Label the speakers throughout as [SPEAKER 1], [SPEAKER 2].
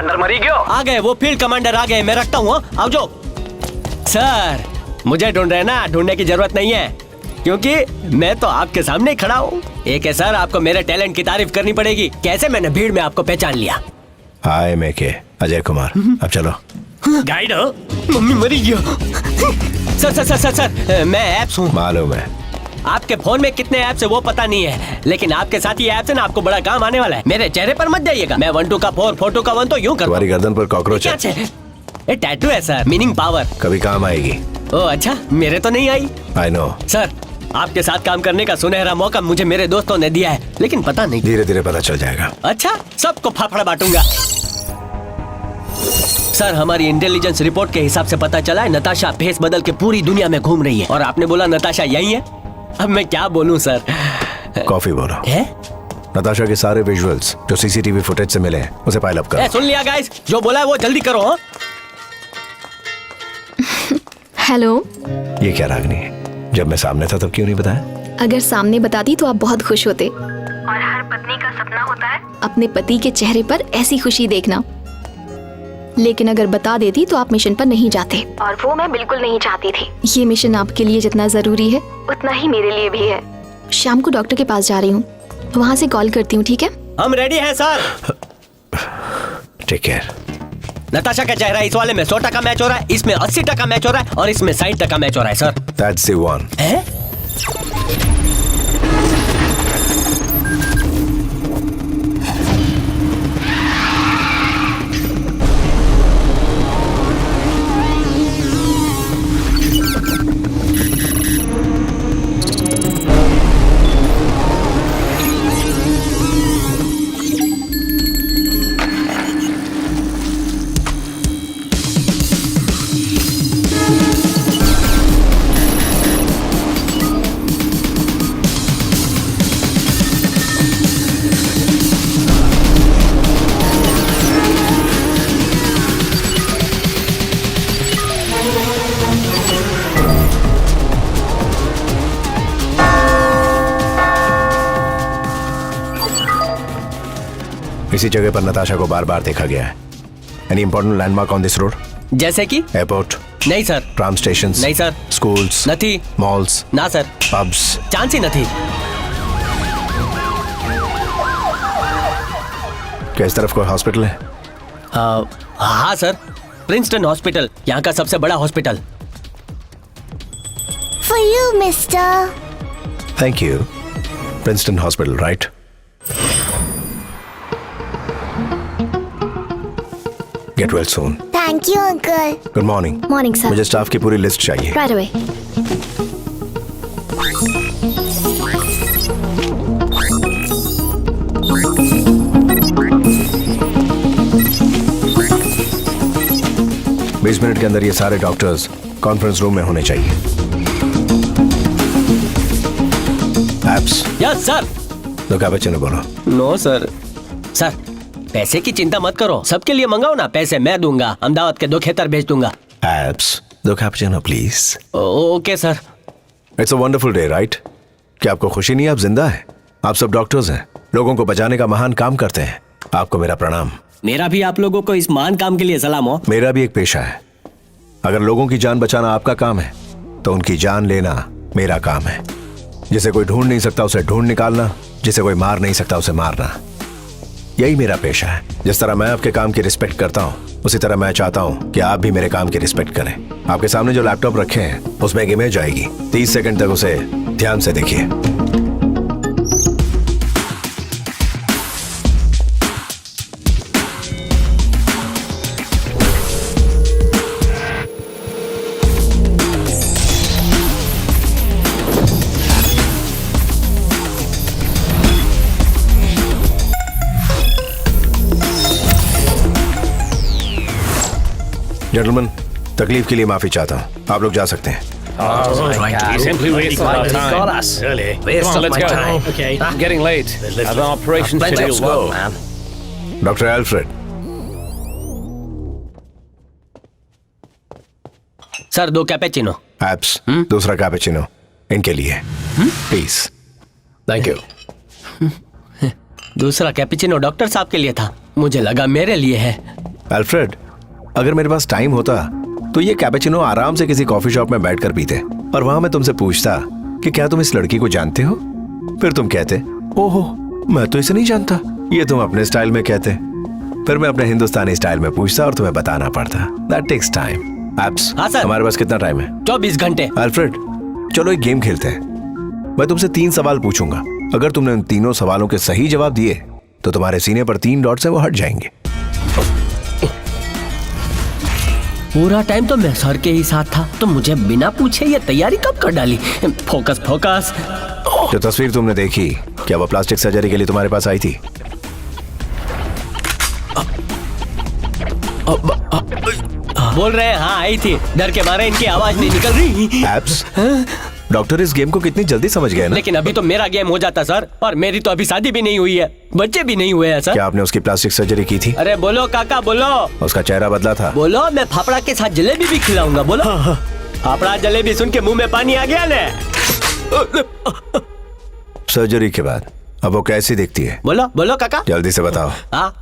[SPEAKER 1] Commander मरी गयो।
[SPEAKER 2] आ गए वो फील्ड कमांडर आ गए, मैं रखता हूँ। आओ जो सर, मुझे ढूंढ रहे हैं ना, ढूंढने की जरूरत नहीं है क्योंकि मैं तो आपके सामने ही खड़ा हूँ। एक है सर, आपको मेरे टैलेंट की तारीफ करनी पड़ेगी। कैसे मैंने भीड़ में आपको पहचान लिया।
[SPEAKER 3] हाय मैं के अजय कुमार। अब चलो।
[SPEAKER 2] गाइड हो? मम्मी मरी गया। Sir sir sir sir sir, मैं ऐप्स हूँ।
[SPEAKER 3] मालूम है।
[SPEAKER 2] आपके फोन में कितने ऐप्स है वो पता नहीं है, लेकिन आपके साथ ये ऐप्स है ना, आपको बड़ा काम आने वाला है। मेरे चेहरे पर मत जाइएगा। मैं 1 2 का 4 4 2 का 1 तो यूं कर।
[SPEAKER 3] तुम्हारी गर्दन पर कॉकरोच है।
[SPEAKER 2] ये टैटू है सर, मीनिंग पावर।
[SPEAKER 3] कभी काम आएगी।
[SPEAKER 2] ओह अच्छा, मेरे तो नहीं आई।
[SPEAKER 3] आई नो
[SPEAKER 2] सर, आपके साथ काम करने का सुनहरा मौका मुझे मेरे दोस्तों ने दिया है, लेकिन पता नहीं।
[SPEAKER 3] धीरे धीरे पता चल जाएगा।
[SPEAKER 2] अच्छा, सबको फाफड़ा बांटूंगा। सर, हमारी इंटेलिजेंस रिपोर्ट के हिसाब से पता चला है नताशा भेस बदल के पूरी दुनिया में घूम रही है। और आपने बोला नताशा यही है। अब मैं क्या बोलूं सर।
[SPEAKER 3] कॉफी बोलो।
[SPEAKER 2] है?
[SPEAKER 3] नताशा के सारे विजुअल्स जो सीसीटीवी फुटेज से मिले हैं उसे फाइल अप करो।
[SPEAKER 2] सुन लिया गाइस, जो बोला है वो जल्दी करो। हाँ?
[SPEAKER 4] हेलो।
[SPEAKER 3] ये क्या रागनी है? जब मैं सामने था तब क्यों नहीं बताया?
[SPEAKER 4] अगर सामने बताती तो आप बहुत खुश होते। और हर पत्नी का सपना होता है अपने पति के चेहरे पर ऐसी खुशी देखना। लेकिन अगर बता देती तो आप मिशन पर नहीं जाते, और वो मैं बिल्कुल नहीं चाहती थी। ये मिशन आपके लिए जितना जरूरी है उतना ही मेरे लिए भी है। शाम को डॉक्टर के पास जा रही हूँ, वहाँ से कॉल करती हूँ, ठीक है?
[SPEAKER 2] हम रेडी हैं सर।
[SPEAKER 3] Take care.
[SPEAKER 2] नताशा का चेहरा इस वाले में 100% मैच हो रहा है, इसमें 80% मैच हो रहा है और इसमें 60% मैच हो रहा है सर।
[SPEAKER 3] That's the one.
[SPEAKER 2] है?
[SPEAKER 3] इसी जगह पर नताशा को बार बार देखा गया है। Any important landmark on this road?
[SPEAKER 2] जैसे कि?
[SPEAKER 3] एयरपोर्ट?
[SPEAKER 2] नहीं सर।
[SPEAKER 3] Tram station?
[SPEAKER 2] नहीं सर।
[SPEAKER 3] स्कूल्स?
[SPEAKER 2] नहीं।
[SPEAKER 3] मॉल्स?
[SPEAKER 2] ना सर।
[SPEAKER 3] पब्स?
[SPEAKER 2] चांस ही नहीं।
[SPEAKER 3] क्या इस तरफ कोई हॉस्पिटल है?
[SPEAKER 2] हाँ सर, प्रिंसटन हॉस्पिटल, यहाँ का सबसे बड़ा hospital.
[SPEAKER 5] For you, mister.
[SPEAKER 3] Thank you. Princeton Hospital, right? Get well soon.
[SPEAKER 5] Thank you, uncle.
[SPEAKER 3] Good morning.
[SPEAKER 4] Morning sir.
[SPEAKER 3] मुझे स्टाफ की पूरी लिस्ट चाहिए।
[SPEAKER 4] Right away.
[SPEAKER 3] बीस मिनट के अंदर ये सारे डॉक्टर्स कॉन्फ्रेंस रूम में होने चाहिए। एप्स?
[SPEAKER 2] Yes sir.
[SPEAKER 3] तो क्या बच्चे ने बोलो?
[SPEAKER 2] No sir. सर, पैसे की चिंता मत करो, सबके लिए मंगाओ ना, पैसे मैं दूंगा। अहमदाबाद के 2 खेतर भेज दूंगा।
[SPEAKER 3] एप्स दो cappuccino please.
[SPEAKER 2] Okay sir.
[SPEAKER 3] It's a wonderful day right? क्या आपको खुशी नहीं है? आप जिंदा हैं, आप सब डॉक्टर्स हैं, लोगों को बचाने का महान काम करते हैं। आपको मेरा प्रणाम।
[SPEAKER 2] मेरा भी आप लोगों को इस महान काम के लिए सलाम हो।
[SPEAKER 3] मेरा भी एक पेशा है। अगर लोगों की जान बचाना आपका काम है तो उनकी जान लेना मेरा काम है। जिसे कोई ढूंढ नहीं सकता उसे ढूंढ निकालना, जिसे कोई मार नहीं सकता उसे मारना, यही मेरा पेशा है। जिस तरह मैं आपके काम की रिस्पेक्ट करता हूँ उसी तरह मैं चाहता हूँ कि आप भी मेरे काम की रिस्पेक्ट करें। आपके सामने जो लैपटॉप रखे हैं उसमें एक इमेज आएगी, 30 सेकंड तक उसे ध्यान से देखिए। जेंटलमैन, तकलीफ के लिए माफी चाहता हूँ, आप लोग जा सकते हैं।
[SPEAKER 1] He simply wasted our time. Really? Come on, let's go. Okay. I'm getting late. I have an operation to do.
[SPEAKER 6] Let's go, man.
[SPEAKER 3] Doctor Alfred.
[SPEAKER 2] Sir, 2 cappuccino.
[SPEAKER 3] Apps दूसरा कैपेचिनो इनके लिए प्लीज।
[SPEAKER 6] Thank you.
[SPEAKER 2] दूसरा cappuccino doctor साहब के लिए था, मुझे लगा मेरे लिए है।
[SPEAKER 3] अल्फ्रेड, अगर मेरे पास टाइम होता तो ये कैपेचिनो आराम से किसी कॉफी शॉप में बैठकर पीते और वहां मैं तुमसे पूछता कि क्या तुम इस लड़की को जानते हो, फिर तुम कहते ओहो मैं तो इसे नहीं जानता, ये तुम अपने स्टाइल में कहते, फिर मैं अपने हिंदुस्तानी स्टाइल में पूछता और तुम्हें बताना पड़ता। That takes time. एप्स,
[SPEAKER 2] हाँ सर।
[SPEAKER 3] हमारे पास कितना टाइम है?
[SPEAKER 2] 24 घंटे।
[SPEAKER 3] अल्फ्रेड, चलो एक गेम खेलते हैं। मैं तुमसे 3 सवाल पूछूंगा, अगर तुमने उन तीनों सवालों के सही जवाब दिए तो तुम्हारे सीने पर 3 डॉट्स हैं, वो हट जाएंगे।
[SPEAKER 2] पूरा टाइम तो मैं सर के ही साथ था, तो मुझे बिना पूछे ये तैयारी कब कर डाली? Focus focus.
[SPEAKER 3] जो तस्वीर तुमने देखी, क्या वो प्लास्टिक सर्जरी के लिए तुम्हारे पास आई थी?
[SPEAKER 2] बोल रहे हैं हाँ आई थी, डर के मारे इनकी आवाज नहीं निकल रही।
[SPEAKER 3] एप्स, डॉक्टर इस गेम को कितनी जल्दी समझ गए ना?
[SPEAKER 2] लेकिन अभी तो मेरा गेम हो जाता सर, और मेरी तो अभी शादी भी नहीं हुई है, बच्चे भी नहीं हुए हैं सर।
[SPEAKER 3] क्या आपने उसकी प्लास्टिक सर्जरी की थी?
[SPEAKER 2] अरे बोलो काका बोलो।
[SPEAKER 3] उसका चेहरा बदला था?
[SPEAKER 2] बोलो, मैं फाफड़ा के साथ जलेबी भी खिलाऊंगा। बोलो। फाफड़ा जलेबी सुन के मुंह में पानी आ गया ना।
[SPEAKER 3] सर्जरी के बाद अब वो कैसी दिखती है?
[SPEAKER 2] बोलो बोलो काका,
[SPEAKER 3] जल्दी से बताओ।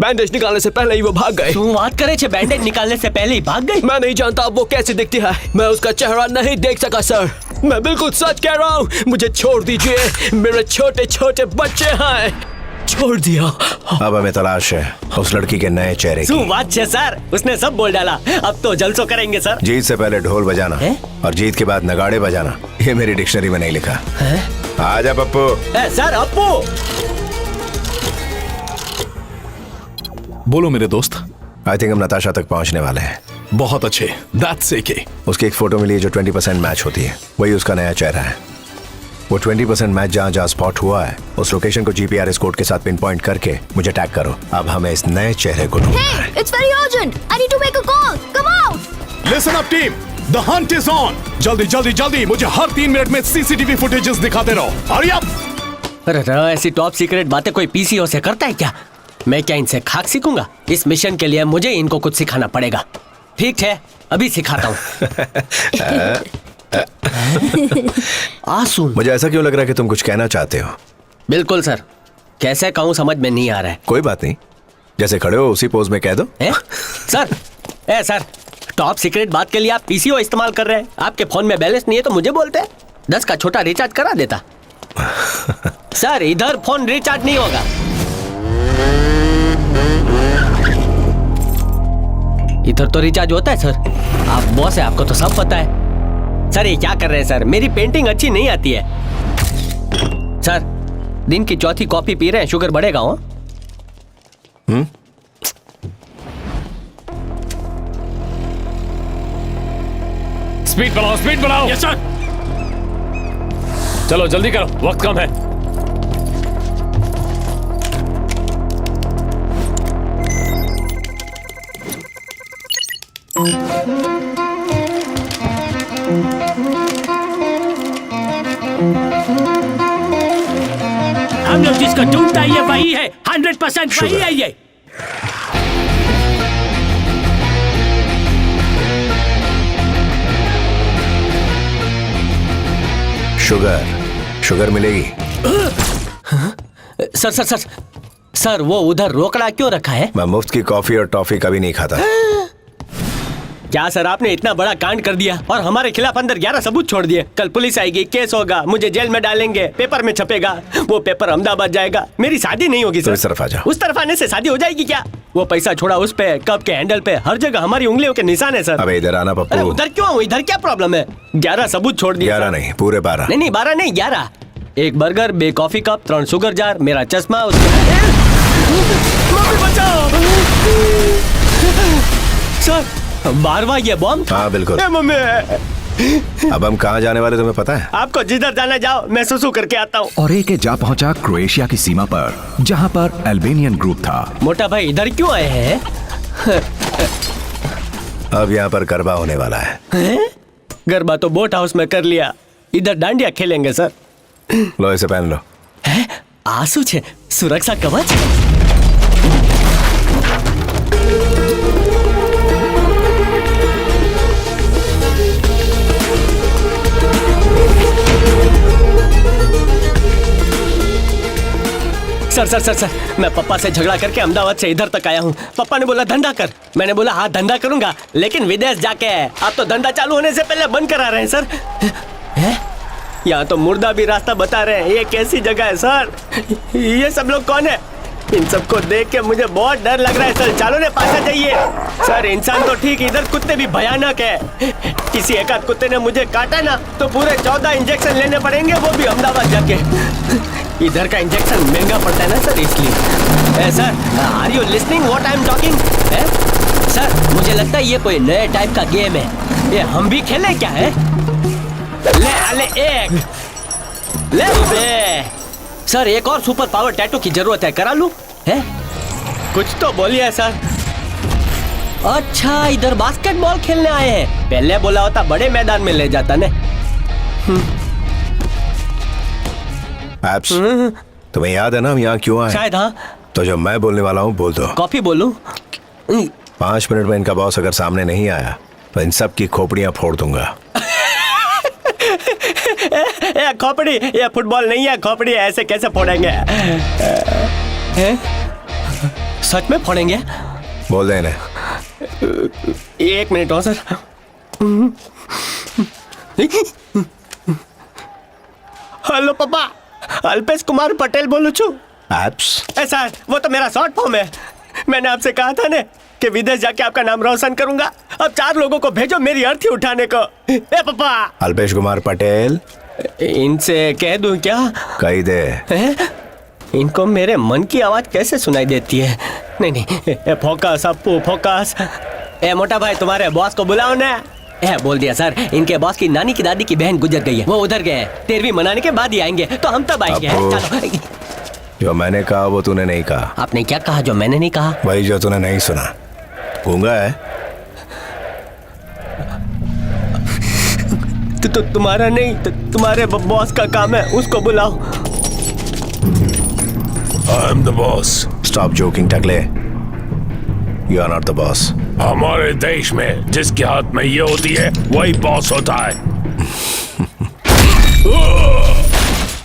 [SPEAKER 6] बैंडेज निकालने से पहले ही वो भाग गए।
[SPEAKER 2] तू बात करे छे, बैंडेज निकालने से पहले ही भाग गई?
[SPEAKER 6] मैं नहीं जानता अब वो कैसी दिखती है, मैं उसका चेहरा नहीं देख सका सर, मैं बिल्कुल सच कह रहा हूँ, मुझे छोड़ दीजिए, मेरे छोटे छोटे बच्चे हैं, छोड़ दिया।
[SPEAKER 3] अब हमें तलाश है उस लड़की के नए चेहरे
[SPEAKER 2] तू
[SPEAKER 3] की।
[SPEAKER 2] बात छे सर, उसने सब बोल डाला, अब तो जलसो करेंगे सर।
[SPEAKER 3] जीत से पहले ढोल बजाना और जीत के बाद नगाड़े बजाना, ये मेरी डिक्शनरी में नहीं लिखा। आजा पप्पू।
[SPEAKER 2] सर अप्पू।
[SPEAKER 7] बोलो मेरे दोस्त।
[SPEAKER 3] आई थिंक हम नताशा तक पहुंचने वाले हैं।
[SPEAKER 7] बहुत अच्छे, दैट्स ओके।
[SPEAKER 3] उसकी एक फोटो मिली है जो 20% मैच होती है, वही उसका नया चेहरा है। वो 20% मैच जहाँ जहाँ स्पॉट हुआ है उस लोकेशन को जीपीआरएस कोड के साथ पिन पॉइंट करके मुझे टैग करो। अब हमें इस नए चेहरे को ढूंढना है।
[SPEAKER 5] Hey, it's very urgent. I need to make a call. Come out.
[SPEAKER 7] Listen up team, the Hunt is on. जल्दी जल्दी जल्दी मुझे हर 3 मिनट में सीसीटीवी फुटेजेस दिखाते रहो। Hurry up.
[SPEAKER 2] अरे ऐसी टॉप सीक्रेट बातें कोई पीसीओ से करता है क्या? मैं क्या इनसे खाक सीखूंगा? इस मिशन के लिए मुझे इनको कुछ सिखाना पड़ेगा। ठीक है, अभी सिखाता हूँ। आंसू।
[SPEAKER 3] मुझे ऐसा क्यों लग रहा है कि तुम कुछ कहना चाहते हो?
[SPEAKER 2] बिल्कुल सर, कैसे कहूँ समझ में नहीं आ रहा है।
[SPEAKER 3] कोई बात नहीं, जैसे खड़े हो उसी पोज में कह दो।
[SPEAKER 2] सर, टॉप सीक्रेट बात के लिए आप पीसीओ इस्तेमाल कर रहे हैं। आपके फोन में बैलेंस नहीं है तो मुझे बोलते हैं, 10 का छोटा रिचार्ज करा देता। सर इधर फोन रिचार्ज नहीं होगा। इधर तो रिचार्ज होता है सर। आप बॉस है, आपको तो सब पता है। सर ये क्या कर रहे हैं सर? मेरी पेंटिंग अच्छी नहीं आती है। सर दिन की चौथी कॉफी पी रहे हैं, शुगर बढ़ेगा। हो
[SPEAKER 1] स्पीड बढ़ाओ, स्पीड बढ़ाओ।
[SPEAKER 6] Yes sir.
[SPEAKER 1] चलो जल्दी करो, वक्त कम है।
[SPEAKER 6] हम लोग जिसको ढूंढता है ये वही है, 100% वही है ये।
[SPEAKER 3] शुगर मिलेगी?
[SPEAKER 2] सर वो उधर रोकड़ा क्यों रखा है?
[SPEAKER 3] मैं मुफ्त की कॉफी और टॉफी कभी नहीं खाता।
[SPEAKER 2] क्या सर आपने इतना बड़ा कांड कर दिया और हमारे खिलाफ अंदर 11 सबूत छोड़ दिए। कल पुलिस आएगी, केस होगा, मुझे जेल में डालेंगे, पेपर में छपेगा, वो पेपर अहमदाबाद जाएगा, मेरी शादी नहीं होगी सर।
[SPEAKER 3] तो इस तरफ आ जाओ।
[SPEAKER 2] उस तरफ आने से शादी हो जाएगी क्या? वो पैसा छोड़ा उस पे, कप के हैंडल पे, हर जगह हमारी उंगलियों के निशान है सर।
[SPEAKER 3] अबे इधर आना पप्पू।
[SPEAKER 2] अरे उधर क्यों आऊं? इधर क्या प्रॉब्लम है? 11 सबूत छोड़ दिए।
[SPEAKER 3] 11 नहीं, पूरे 12।
[SPEAKER 2] नहीं 12 नहीं 11। 1 burger, 2 coffee cup, 3 sugar jar, मेरा चश्मा, सर 12वां ये बॉम्ब था।
[SPEAKER 3] हाँ बिल्कुल।
[SPEAKER 2] मम्मी
[SPEAKER 3] अब हम कहाँ जाने वाले तुम्हें पता है?
[SPEAKER 2] आपको जिधर जाना जाओ, मैं सुसु करके आता हूँ।
[SPEAKER 8] और एक जा पहुंचा क्रोएशिया की सीमा पर, जहां पर अल्बेनियन ग्रुप था।
[SPEAKER 2] मोटा भाई इधर क्यों आए हैं?
[SPEAKER 3] अब यहाँ पर गरबा होने वाला है।
[SPEAKER 2] गरबा तो बोट हाउस में कर लिया, इधर डांडिया खेलेंगे सर।
[SPEAKER 3] लो इसे पहन लो।
[SPEAKER 2] आंसू छे, सुरक्षा कवच। सर मैं पापा से झगड़ा करके अहमदाबाद से इधर तक आया हूँ। पापा ने बोला धंधा कर, मैंने बोला हाँ धंधा करूंगा, लेकिन विदेश जाके आप तो धंधा चालू होने से पहले बंद करा रहे हैं सर। यहाँ तो मुर्दा भी रास्ता बता रहे हैं। ये कैसी जगह है सर? ये सब लोग कौन है? इन सबको देख के मुझे बहुत डर लग रहा है सर। चलो ने पासा जाइए सर। इंसान तो ठीक, इधर कुत्ते भी भयानक है। किसी एक आध कुत्ते ने मुझे काटा ना तो पूरे 14 इंजेक्शन लेने पड़ेंगे, वो भी अहमदाबाद जाके। इधर का इंजेक्शन महंगा पड़ता है ना सर, इसलिए। Sir are you listening what I am talking? Sir मुझे लगता है ये कोई नए टाइप का गेम है। ये हम भी खेलें क्या है? ले एक ले बे। सर एक और सुपर पावर टैटू की जरूरत है, करा लूं? है कुछ तो बोलिए सर। अच्छा इधर बास्केटबॉल खेलने आए हैं। पहले बोला होता बड़े मैदान में ले जाता ने।
[SPEAKER 3] एप्स, तुम्हें याद है ना हम यहाँ क्यों आए?
[SPEAKER 2] शायद हाँ।
[SPEAKER 3] तो जो मैं बोलने वाला हूँ बोल दो।
[SPEAKER 2] कॉफी बोलूं?
[SPEAKER 3] 5 मिनट में इनका बॉस अगर सामने नहीं आया तो इन सब की खोपड़ियां फोड़ दूंगा।
[SPEAKER 2] ये खोपड़ी, ये फुटबॉल नहीं है, खोपड़ी है। ऐसे कैसे फोड़ेंगे? सच में फोड़ेंगे?
[SPEAKER 3] बोल देना।
[SPEAKER 2] 1 मिनट हो सर। हेलो पापा, अल्पेश कुमार पटेल बोलू छू।
[SPEAKER 3] एप्स,
[SPEAKER 2] सर वो तो मेरा शॉर्ट फॉर्म है। मैंने आपसे कहा था ना कि विदेश जाके आपका नाम रोशन करूंगा। अब 4 लोगों को भेजो मेरी अर्थी उठाने को। ए पापा।
[SPEAKER 3] अल्पेश कुमार पटेल।
[SPEAKER 2] इनसे कह दूं क्या?
[SPEAKER 3] कही दे।
[SPEAKER 2] इनको मेरे मन की आवाज कैसे सुनाई देती है? नहीं फोकस अपू फोकस। ए मोटा भाई तुम्हारे बॉस को बुलाओ ना। बोल दिया सर। इनके बॉस की नानी की दादी की बहन गुजर गई है, वो उधर गए हैं। 13वीं मनाने के बाद ही आएंगे, तो हम तब आएंगे। चलो।
[SPEAKER 3] जो मैंने कहा वो तूने नहीं कहा।
[SPEAKER 2] आपने क्या कहा जो मैंने नहीं कहा?
[SPEAKER 3] वही जो तूने नहीं सुना। गूंगा है?
[SPEAKER 2] तो तुम्हारा नहीं, तुम्हारे बॉस का काम है, उसको बुलाओ।
[SPEAKER 1] I am the boss.
[SPEAKER 3] Stop joking, Takle. You are not the boss.
[SPEAKER 1] हमारे देश में जिसके हाथ में ये होती है वही बॉस होता है।